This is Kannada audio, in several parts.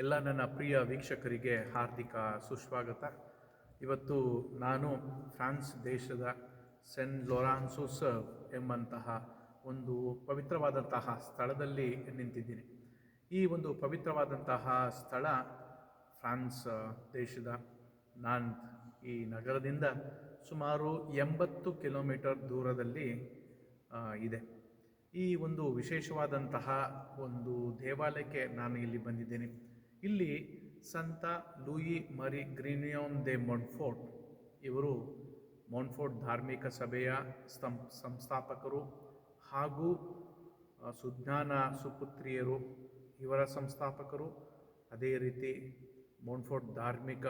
ಎಲ್ಲ ನನ್ನ ಪ್ರಿಯ ವೀಕ್ಷಕರಿಗೆ ಹಾರ್ದಿಕ ಸುಸ್ವಾಗತ. ಇವತ್ತು ನಾನು ಫ್ರಾನ್ಸ್ ದೇಶದ ಸೆಂಟ್ ಲೊರಾನ್ಸೋಸ್ ಎಂಬಂತಹ ಒಂದು ಪವಿತ್ರವಾದಂತಹ ಸ್ಥಳದಲ್ಲಿ ನಿಂತಿದ್ದೀನಿ. ಈ ಒಂದು ಪವಿತ್ರವಾದಂತಹ ಸ್ಥಳ ಫ್ರಾನ್ಸ್ ದೇಶದ ನಾಂತ್ ಈ ನಗರದಿಂದ ಸುಮಾರು 80 ಕಿಲೋಮೀಟರ್ ದೂರದಲ್ಲಿ ಇದೆ. ಈ ಒಂದು ವಿಶೇಷವಾದಂತಹ ಒಂದು ದೇವಾಲಯಕ್ಕೆ ನಾನು ಇಲ್ಲಿ ಬಂದಿದ್ದೇನೆ. ಇಲ್ಲಿ ಸಂತ ಲೂಯಿ ಮರಿ ಗ್ರಿನಿಯೋನ್ ದೆ ಮೊಂಟ್ಫೋರ್ಟ್ ಇವರು ಮೊಂಟ್ಫೋರ್ಟ್ ಧಾರ್ಮಿಕ ಸಭೆಯ ಸಂಸ್ಥಾಪಕರು ಹಾಗೂ ಸುಜ್ಞಾನ ಸುಪುತ್ರಿಯರು ಇವರ ಸಂಸ್ಥಾಪಕರು. ಅದೇ ರೀತಿ ಮೊಂಟ್ಫೋರ್ಟ್ ಧಾರ್ಮಿಕ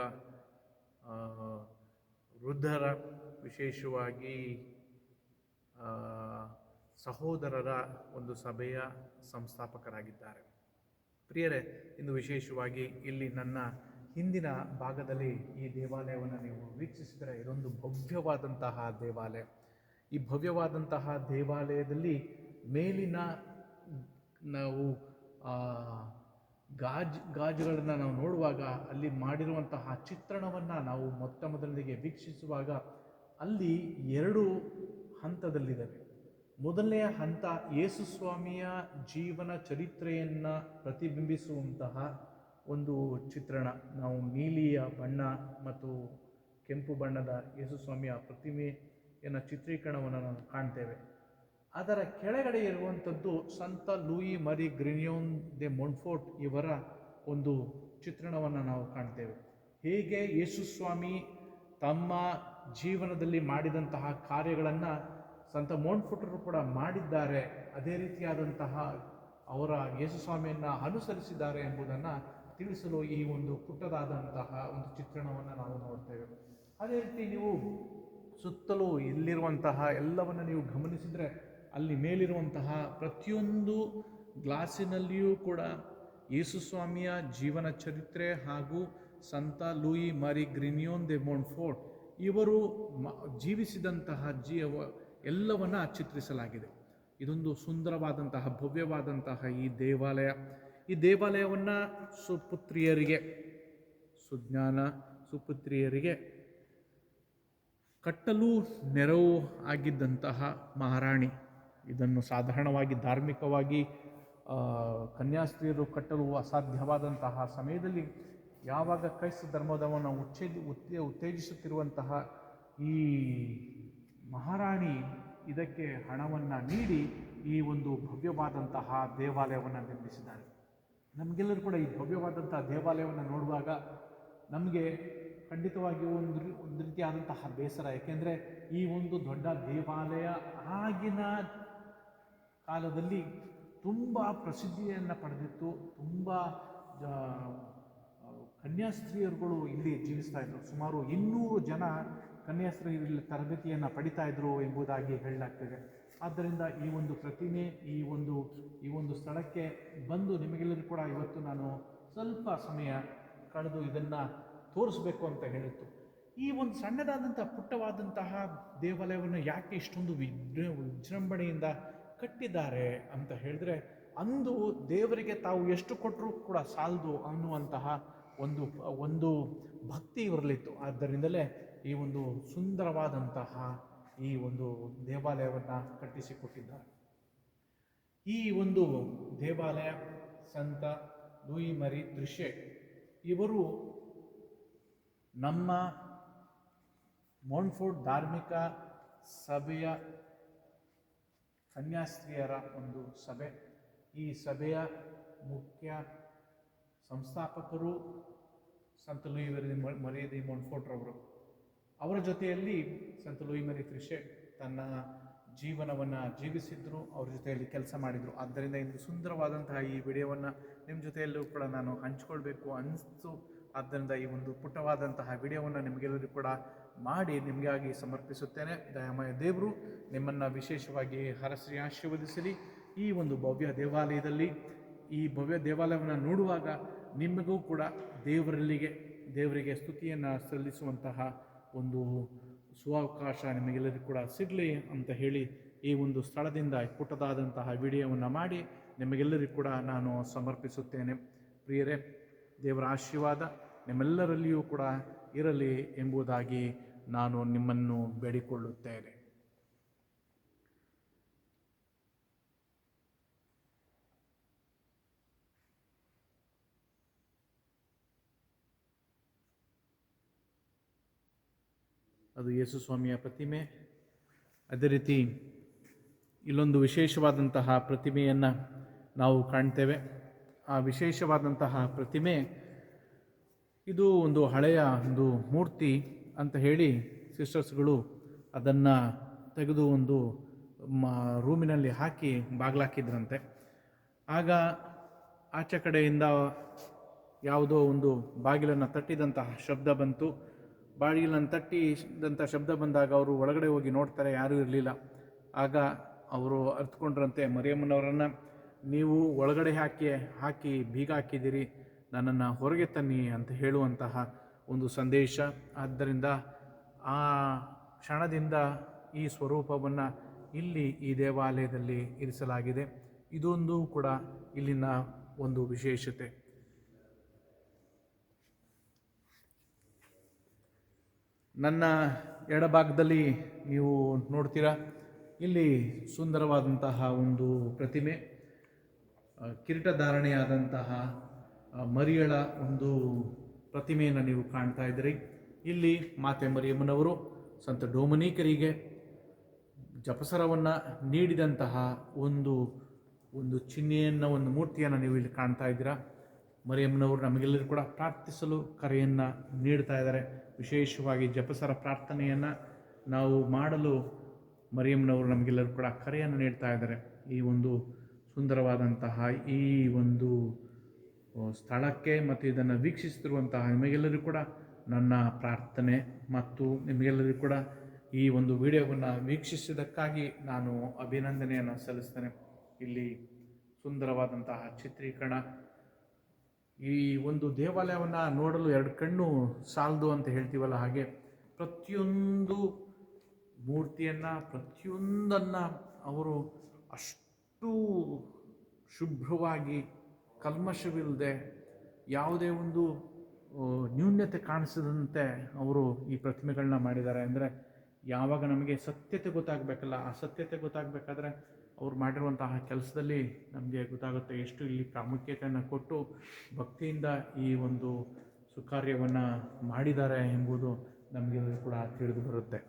ವೃದ್ಧರ ವಿಶೇಷವಾಗಿ ಸಹೋದರರ ಒಂದು ಸಭೆಯ ಸಂಸ್ಥಾಪಕರಾಗಿದ್ದಾರೆ. ಪ್ರಿಯರೇ, ಇಂದು ವಿಶೇಷವಾಗಿ ಇಲ್ಲಿ ನನ್ನ ಹಿಂದಿನ ಭಾಗದಲ್ಲಿ ಈ ದೇವಾಲಯವನ್ನು ನೀವು ವೀಕ್ಷಿಸಿದರೆ ಇದೊಂದು ಭವ್ಯವಾದಂತಹ ದೇವಾಲಯ. ಈ ಭವ್ಯವಾದಂತಹ ದೇವಾಲಯದಲ್ಲಿ ಮೇಲಿನ ನಾವು ಗಾಜುಗಳನ್ನು ನಾವು ನೋಡುವಾಗ ಅಲ್ಲಿ ಮಾಡಿರುವಂತಹ ಚಿತ್ರಣವನ್ನು ನಾವು ಮೊದಲಿಗೆ ವೀಕ್ಷಿಸುವಾಗ ಅಲ್ಲಿ 2 ಹಂತದಲ್ಲಿದ್ದಾವೆ. ಮೊದಲನೆಯ ಹಂತ ಯೇಸು ಸ್ವಾಮಿಯ ಜೀವನ ಚರಿತ್ರೆಯನ್ನು ಪ್ರತಿಬಿಂಬಿಸುವಂತಹ ಒಂದು ಚಿತ್ರಣ. ನಾವು ನೀಲಿಯ ಬಣ್ಣ ಮತ್ತು ಕೆಂಪು ಬಣ್ಣದ ಯೇಸು ಸ್ವಾಮಿಯ ಪ್ರತಿಮೆಯನ್ನು ಚಿತ್ರೀಕರಣವನ್ನು ನಾವು ಕಾಣ್ತೇವೆ. ಅದರ ಕೆಳಗಡೆ ಇರುವಂಥದ್ದು ಸಂತ ಲೂಯಿ ಮರಿ ಗ್ರಿನಿಯೋನ್ ದೆ ಮೊಂಟ್ಫೋರ್ಟ್ ಇವರ ಒಂದು ಚಿತ್ರಣವನ್ನು ನಾವು ಕಾಣ್ತೇವೆ. ಹೇಗೆ ಯೇಸು ಸ್ವಾಮಿ ತಮ್ಮ ಜೀವನದಲ್ಲಿ ಮಾಡಿದಂತಹ ಕಾರ್ಯಗಳನ್ನು ಸಂತ ಮೊಂಟ್ಫೋರ್ಟರು ಕೂಡ ಮಾಡಿದ್ದಾರೆ, ಅದೇ ರೀತಿಯಾದಂತಹ ಅವರ ಯೇಸು ಸ್ವಾಮಿಯನ್ನು ಅನುಸರಿಸಿದ್ದಾರೆ ಎಂಬುದನ್ನು ತಿಳಿಸಲು ಈ ಒಂದು ಪುಟ್ಟದಾದಂತಹ ಒಂದು ಚಿತ್ರಣವನ್ನು ನಾವು ನೋಡ್ತೇವೆ. ಅದೇ ರೀತಿ ನೀವು ಸುತ್ತಲೂ ಇಲ್ಲಿರುವಂತಹ ಎಲ್ಲವನ್ನು ನೀವು ಗಮನಿಸಿದರೆ ಅಲ್ಲಿ ಮೇಲಿರುವಂತಹ ಪ್ರತಿಯೊಂದು ಗ್ಲಾಸಿನಲ್ಲಿಯೂ ಕೂಡ ಯೇಸು ಸ್ವಾಮಿಯ ಜೀವನ ಚರಿತ್ರೆ ಹಾಗೂ ಸಂತ ಲೂಯಿ ಮರಿ ಗ್ರಿನಿಯೋನ್ ದೆ ಮೊಂಟ್ಫೋರ್ಟ್ ಇವರು ಜೀವಿಸಿದಂತಹ ಎಲ್ಲವನ್ನು ಚಿತ್ರಿಸಲಾಗಿದೆ. ಇದೊಂದು ಸುಂದರವಾದಂತಹ ಭವ್ಯವಾದಂತಹ ಈ ದೇವಾಲಯವನ್ನು ಸುಜ್ಞಾನ ಸುಪುತ್ರಿಯರಿಗೆ ಕಟ್ಟಲು ನೆರವು ಆಗಿದ್ದಂತಹ ಮಹಾರಾಣಿ. ಇದನ್ನು ಸಾಧಾರಣವಾಗಿ ಧಾರ್ಮಿಕವಾಗಿ ಕನ್ಯಾಸ್ತ್ರೀಯರು ಕಟ್ಟಲು ಅಸಾಧ್ಯವಾದಂತಹ ಸಮಯದಲ್ಲಿ ಯಾವಾಗ ಕ್ರೈಸ್ತ ಧರ್ಮದವನ್ನು ಉತ್ತೇಜಿಸುತ್ತಿರುವಂತಹ ಈ ಮಹಾರಾಣಿ ಇದಕ್ಕೆ ಹಣವನ್ನು ನೀಡಿ ಈ ಒಂದು ಭವ್ಯವಾದಂತಹ ದೇವಾಲಯವನ್ನು ನಿರ್ಮಿಸಿದ್ದಾರೆ. ನಮಗೆಲ್ಲರೂ ಕೂಡ ಈ ಭವ್ಯವಾದಂತಹ ದೇವಾಲಯವನ್ನು ನೋಡುವಾಗ ನಮಗೆ ಖಂಡಿತವಾಗಿಯೂ ಒಂದು ರೀತಿಯಾದಂತಹ ಬೇಸರ. ಏಕೆಂದರೆ ಈ ಒಂದು ದೊಡ್ಡ ದೇವಾಲಯ ಆಗಿನ ಕಾಲದಲ್ಲಿ ತುಂಬ ಪ್ರಸಿದ್ಧಿಯನ್ನು ಪಡೆದಿತ್ತು. ತುಂಬ ಕನ್ಯಾಸ್ತ್ರೀಯರುಗಳು ಇಲ್ಲಿ ಜೀವಿಸ್ತಾ ಇದ್ರು. ಸುಮಾರು 200 ಜನ ಕನ್ಯಾಸ್ತ್ರೀಯರು ಇಲ್ಲಿ ತರಬೇತಿಯನ್ನು ಪಡಿತಾ ಇದ್ರು ಎಂಬುದಾಗಿ ಹೇಳಲಾಗ್ತದೆ. ಆದ್ದರಿಂದ ಈ ಒಂದು ಪ್ರತಿಮೆ ಈ ಒಂದು ಸ್ಥಳಕ್ಕೆ ಬಂದು ನಿಮಗೆಲ್ಲರೂ ಕೂಡ ಇವತ್ತು ನಾನು ಸ್ವಲ್ಪ ಸಮಯ ಕಳೆದು ಇದನ್ನು ತೋರಿಸ್ಬೇಕು ಅಂತ ಹೇಳಿತ್ತು. ಈ ಒಂದು ಸಣ್ಣದಾದಂತಹ ಪುಟ್ಟವಾದಂತಹ ದೇವಾಲಯವನ್ನು ಯಾಕೆ ಇಷ್ಟೊಂದು ವಿಜೃಂಭಣೆಯಿಂದ ಕಟ್ಟಿದ್ದಾರೆ ಅಂತ ಹೇಳಿದ್ರೆ, ಅಂದು ದೇವರಿಗೆ ತಾವು ಎಷ್ಟು ಕೊಟ್ಟರೂ ಕೂಡ ಸಾಲದು ಅನ್ನುವಂತಹ ಒಂದು ಭಕ್ತಿ ಇವರಲ್ಲಿತ್ತು. ಆದ್ದರಿಂದಲೇ ಈ ಒಂದು ಸುಂದರವಾದಂತಹ ಈ ಒಂದು ದೇವಾಲಯವನ್ನು ಕಟ್ಟಿಸಿಕೊಟ್ಟಿದ್ದಾರೆ. ಈ ಒಂದು ದೇವಾಲಯ ಸಂತ ಲೂಯಿ ಮರಿ ತ್ರಿಷೆ ಇವರು ನಮ್ಮ ಮೊಂಟ್ಫೋರ್ಟ್ ಧಾರ್ಮಿಕ ಸಭೆಯ ಕನ್ಯಾಸ್ತ್ರೀಯರ ಒಂದು ಸಭೆ. ಈ ಸಭೆಯ ಮುಖ್ಯ ಸಂಸ್ಥಾಪಕರು ಸಂತ ಲೂಯಿ ಮರಿ ದಿ ಮೊಂಟ್ಫೋರ್ಟ್ರವರು. ಅವರ ಜೊತೆಯಲ್ಲಿ ಸಂತ ಲೂಯಿ ಮರಿ ತ್ರಿಷೆ ತನ್ನ ಜೀವನವನ್ನು ಜೀವಿಸಿದ್ರು, ಅವ್ರ ಜೊತೆಯಲ್ಲಿ ಕೆಲಸ ಮಾಡಿದರು. ಆದ್ದರಿಂದ ಇಂದು ಸುಂದರವಾದಂತಹ ಈ ವಿಡಿಯೋವನ್ನು ನಿಮ್ಮ ಜೊತೆಯಲ್ಲೂ ಕೂಡ ನಾನು ಹಂಚ್ಕೊಳ್ಬೇಕು ಅನಿಸ್ತು. ಆದ್ದರಿಂದ ಈ ಒಂದು ಪುಟ್ಟವಾದಂತಹ ವಿಡಿಯೋವನ್ನು ನಿಮಗೆಲ್ಲರಿಗೂ ಕೂಡ ಮಾಡಿ ನಿಮಗಾಗಿ ಸಮರ್ಪಿಸುತ್ತೇನೆ. ದಯಾಮಯ ದೇವರು ನಿಮ್ಮನ್ನು ವಿಶೇಷವಾಗಿ ಹರಸಿ ಆಶೀರ್ವದಿಸಲಿ. ಈ ಒಂದು ಭವ್ಯ ದೇವಾಲಯವನ್ನು ನೋಡುವಾಗ ನಿಮಗೂ ಕೂಡ ದೇವರಿಗೆ ಸ್ತುತಿಯನ್ನು ಸಲ್ಲಿಸುವಂತಹ ಒಂದು ಸುವಕಾಶ ನಿಮಗೆಲ್ಲರಿಗೂ ಕೂಡ ಸಿಗಲಿ ಅಂತ ಹೇಳಿ ಈ ಒಂದು ಸ್ಥಳದಿಂದ ಪುಟ್ಟದಾದಂತಹ ವಿಡಿಯೋವನ್ನು ಮಾಡಿ ನಿಮಗೆಲ್ಲರಿಗೂ ಕೂಡ ನಾನು ಸಮರ್ಪಿಸುತ್ತೇನೆ. ಪ್ರಿಯರೇ, ದೇವರ ಆಶೀರ್ವಾದ ನಿಮ್ಮೆಲ್ಲರಲ್ಲಿಯೂ ಕೂಡ ಇರಲಿ ಎಂಬುದಾಗಿ ನಾನು ನಿಮ್ಮನ್ನು ಬೇಡಿಕೊಳ್ಳುತ್ತೇನೆ. ಅದು ಯೇಸು ಸ್ವಾಮಿಯ ಪ್ರತಿಮೆ. ಅದೇ ರೀತಿ ಇಲ್ಲೊಂದು ವಿಶೇಷವಾದಂತಹ ಪ್ರತಿಮೆಯನ್ನು ನಾವು ಕಾಣ್ತೇವೆ. ಆ ವಿಶೇಷವಾದಂತಹ ಪ್ರತಿಮೆ ಇದು ಒಂದು ಹಳೆಯ ಒಂದು ಮೂರ್ತಿ ಅಂತ ಹೇಳಿ ಸಿಸ್ಟರ್ಸ್ಗಳು ಅದನ್ನು ತೆಗೆದು ಒಂದು ರೂಮಿನಲ್ಲಿ ಹಾಕಿ ಬಾಗಿಲಾಕಿದ್ರಂತೆ. ಆಗ ಆಚೆ ಕಡೆಯಿಂದ ಯಾವುದೋ ಒಂದು ಬಾಗಿಲನ್ನು ತಟ್ಟಿದಂತಹ ಶಬ್ದ ಬಂತು. ಬಾಗಿಲನ್ನು ತಟ್ಟಿದಂಥ ಶಬ್ದ ಬಂದಾಗ ಅವರು ಒಳಗಡೆ ಹೋಗಿ ನೋಡ್ತಾರೆ, ಯಾರೂ ಇರಲಿಲ್ಲ. ಆಗ ಅವರು ಅರ್ಥಕೊಂಡ್ರಂತೆ ಮರಿಯಮ್ಮನವರನ್ನು, ನೀವು ಒಳಗಡೆ ಹಾಕಿ ಬೀಗ ಹಾಕಿದ್ದೀರಿ, ನನ್ನನ್ನು ಹೊರಗೆ ತನ್ನಿ ಅಂತ ಹೇಳುವಂತಹ ಒಂದು ಸಂದೇಶ. ಆದ್ದರಿಂದ ಆ ಕ್ಷಣದಿಂದ ಈ ಸ್ವರೂಪವನ್ನು ಇಲ್ಲಿ ಈ ದೇವಾಲಯದಲ್ಲಿ ಇರಿಸಲಾಗಿದೆ. ಇದೊಂದು ಕೂಡ ಇಲ್ಲಿನ ಒಂದು ವಿಶೇಷತೆ. ನನ್ನ ಎಡಭಾಗದಲ್ಲಿ ನೀವು ನೋಡ್ತೀರಾ, ಇಲ್ಲಿ ಸುಂದರವಾದಂತಹ ಒಂದು ಪ್ರತಿಮೆ, ಕಿರೀಟಧಾರಣೆಯಾದಂತಹ ಮರಿಯಳ ಒಂದು ಪ್ರತಿಮೆಯನ್ನು ನೀವು ಕಾಣ್ತಾ ಇದ್ದೀರಿ. ಇಲ್ಲಿ ಮಾತೆ ಮರಿಯಮ್ಮನವರು ಸಂತ ಡೊಮಿನಿಕರಿಗೆ ಜಪಸರವನ್ನು ನೀಡಿದಂತಹ ಒಂದು ಚಿಹ್ನೆಯನ್ನು, ಒಂದು ಮೂರ್ತಿಯನ್ನು ನೀವು ಇಲ್ಲಿ ಕಾಣ್ತಾ ಇದ್ದೀರಾ. ಮರಿಯಮ್ಮನವರು ನಮಗೆಲ್ಲರೂ ಕೂಡ ಪ್ರಾರ್ಥಿಸಲು ಕರೆಯನ್ನು ನೀಡ್ತಾ ಇದ್ದಾರೆ. ವಿಶೇಷವಾಗಿ ಜಪಸರ ಪ್ರಾರ್ಥನೆಯನ್ನು ನಾವು ಮಾಡಲು ಮರಿಯಮ್ಮನವರು ನಮಗೆಲ್ಲರೂ ಕೂಡ ಕರೆಯನ್ನು ನೀಡ್ತಾ ಇದ್ದಾರೆ. ಈ ಒಂದು ಸುಂದರವಾದಂತಹ ಈ ಒಂದು ಸ್ಥಳಕ್ಕೆ ಮತ್ತು ಇದನ್ನು ವೀಕ್ಷಿಸುತ್ತಿರುವಂತಹ ನಿಮಗೆಲ್ಲರಿಗೂ ಕೂಡ ನನ್ನ ಪ್ರಾರ್ಥನೆ, ಮತ್ತು ನಿಮಗೆಲ್ಲರಿಗೂ ಕೂಡ ಈ ಒಂದು ವಿಡಿಯೋವನ್ನು ವೀಕ್ಷಿಸಿದ್ದಕ್ಕಾಗಿ ನಾನು ಅಭಿನಂದನೆಯನ್ನು ಸಲ್ಲಿಸ್ತೇನೆ. ಇಲ್ಲಿ ಸುಂದರವಾದಂತಹ ಚಿತ್ರೀಕರಣ. ಈ ಒಂದು ದೇವಾಲಯವನ್ನು ನೋಡಲು ಎರಡು ಕಣ್ಣು ಸಾಲದು ಅಂತ ಹೇಳ್ತೀವಲ್ಲ, ಹಾಗೆ ಪ್ರತಿಯೊಂದು ಮೂರ್ತಿಯನ್ನು, ಪ್ರತಿಯೊಂದನ್ನು ಅವರು ಅಷ್ಟು ಶುಭ್ರವಾಗಿ, ಕಲ್ಮಶವಿಲ್ಲದೆ, ಯಾವುದೇ ಒಂದು ನ್ಯೂನ್ಯತೆ ಕಾಣಿಸದಂತೆ ಅವರು ಈ ಪ್ರತಿಮೆಗಳನ್ನ ಮಾಡಿದ್ದಾರೆ. ಅಂದರೆ ಯಾವಾಗ ನಮಗೆ ಸತ್ಯತೆ ಗೊತ್ತಾಗಬೇಕಲ್ಲ, ಆ ಸತ್ಯತೆ ಗೊತ್ತಾಗಬೇಕಾದ್ರೆ ಅವ್ರು ಮಾಡಿರುವಂತಹ ಕೆಲಸದಲ್ಲಿ ನಮಗೆ ಗೊತ್ತಾಗುತ್ತೆ ಎಷ್ಟು ಇಲ್ಲಿ ಪ್ರಾಮುಖ್ಯತೆಯನ್ನು ಕೊಟ್ಟು ಭಕ್ತಿಯಿಂದ ಈ ಒಂದು ಸುಕಾರ್ಯವನ್ನು ಮಾಡಿದ್ದಾರೆ ಎಂಬುದು ನಮಗೆ ಕೂಡ ತಿಳಿದು ಬರುತ್ತೆ.